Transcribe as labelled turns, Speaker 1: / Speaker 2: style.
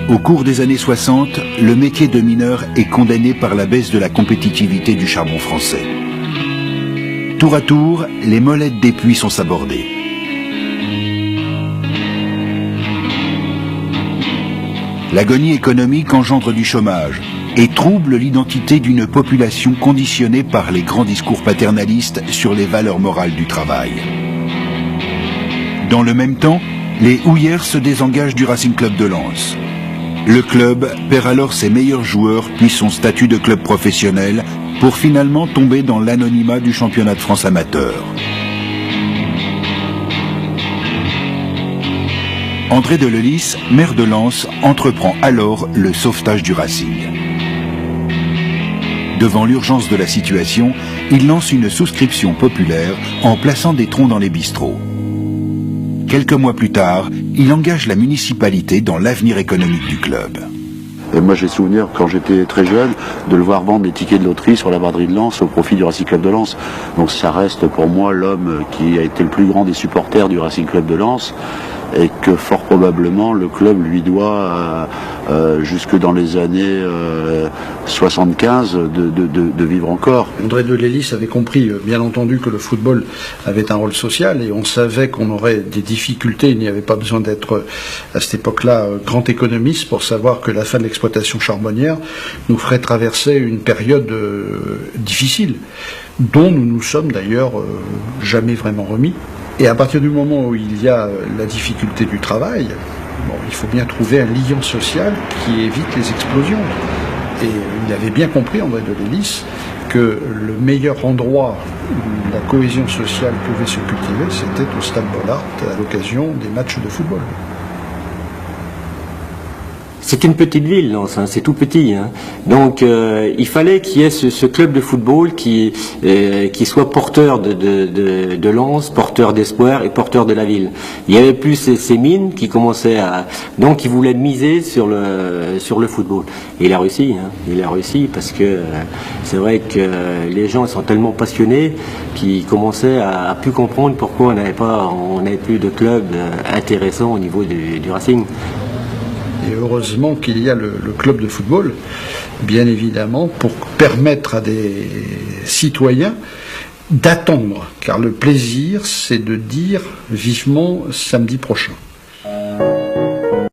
Speaker 1: Au cours des années 60, le métier de mineur est condamné par la baisse de la compétitivité du charbon français. Tour à tour, les molettes des puits sont sabordées. L'agonie économique engendre du chômage et trouble l'identité d'une population conditionnée par les grands discours paternalistes sur les valeurs morales du travail. Dans le même temps, les houillères se désengagent du Racing Club de Lens. Le club perd alors ses meilleurs joueurs puis son statut de club professionnel pour finalement tomber dans l'anonymat du championnat de France amateur. André Delelis, maire de Lens, entreprend alors le sauvetage du Racing. Devant l'urgence de la situation, il lance une souscription populaire en plaçant des troncs dans les bistrots. Quelques mois plus tard, il engage la municipalité dans l'avenir économique du club.
Speaker 2: Et moi j'ai souvenir, quand j'étais très jeune, de le voir vendre des tickets de loterie sur la braderie de Lens au profit du Racing Club de Lens. Donc ça reste pour moi l'homme qui a été le plus grand des supporters du Racing Club de Lens et que fort probablement le club lui doit jusque dans les années 75 de vivre encore.
Speaker 3: André Delelis avait compris bien entendu que le football avait un rôle social et on savait qu'on aurait des difficultés. Il n'y avait pas besoin d'être à cette époque-là grand économiste pour savoir que la fin de l'exploitation charbonnière nous ferait traverser une période difficile dont nous nous sommes d'ailleurs jamais vraiment remis. Et à partir du moment où il y a la difficulté du travail, il faut bien trouver un lien social qui évite les explosions. Et il avait bien compris, André Delelis, que le meilleur endroit où la cohésion sociale pouvait se cultiver, c'était au Stade Bollaert à l'occasion des matchs de football.
Speaker 4: C'est une petite ville, Lens, c'est tout petit. Donc il fallait qu'il y ait ce club de football qui soit porteur de Lens, porteur d'espoir et porteur de la ville. Il y avait plus ces mines qui commençaient à... Donc il voulait miser sur le football. Et il a réussi, il a réussi parce que c'est vrai que les gens sont tellement passionnés qu'ils commençaient à plus comprendre pourquoi on n'avait plus de club intéressant au niveau du Racing.
Speaker 3: Et heureusement qu'il y a le club de football, bien évidemment, pour permettre à des citoyens d'attendre. Car le plaisir, c'est de dire vivement samedi prochain.